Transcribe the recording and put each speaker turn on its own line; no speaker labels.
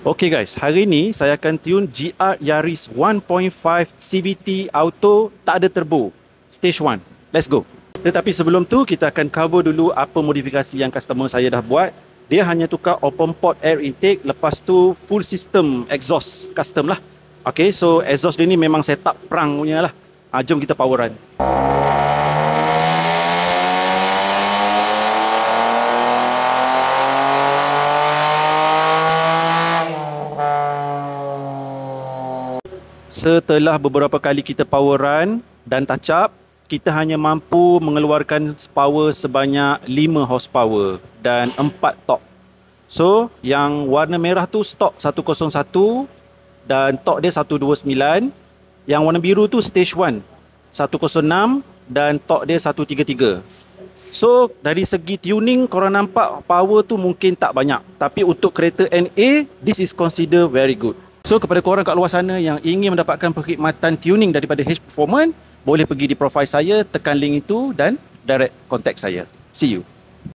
Okay guys, hari ni saya akan tune GR Yaris 1.5 CVT Auto tak ada turbo Stage 1. Let's go. Tetapi sebelum tu kita akan cover dulu apa modifikasi yang customer saya dah buat. Dia hanya tukar open port air intake, lepas tu full system exhaust custom lah. Okay, so exhaust dia ni memang setup perang punya lah. Jom kita power run. Setelah beberapa kali kita power run dan touch up, kita hanya mampu mengeluarkan power sebanyak 5 horsepower dan 4 torque. So, yang warna merah tu stok 101 dan torque dia 129. Yang warna biru tu stage 1 106 dan torque dia 133. So, dari segi tuning korang nampak power tu mungkin tak banyak, tapi untuk kereta NA, this is consider very good. So kepada korang kat luar sana yang ingin mendapatkan perkhidmatan tuning daripada H Performance, boleh pergi di profile saya, tekan link itu dan direct contact saya. See you.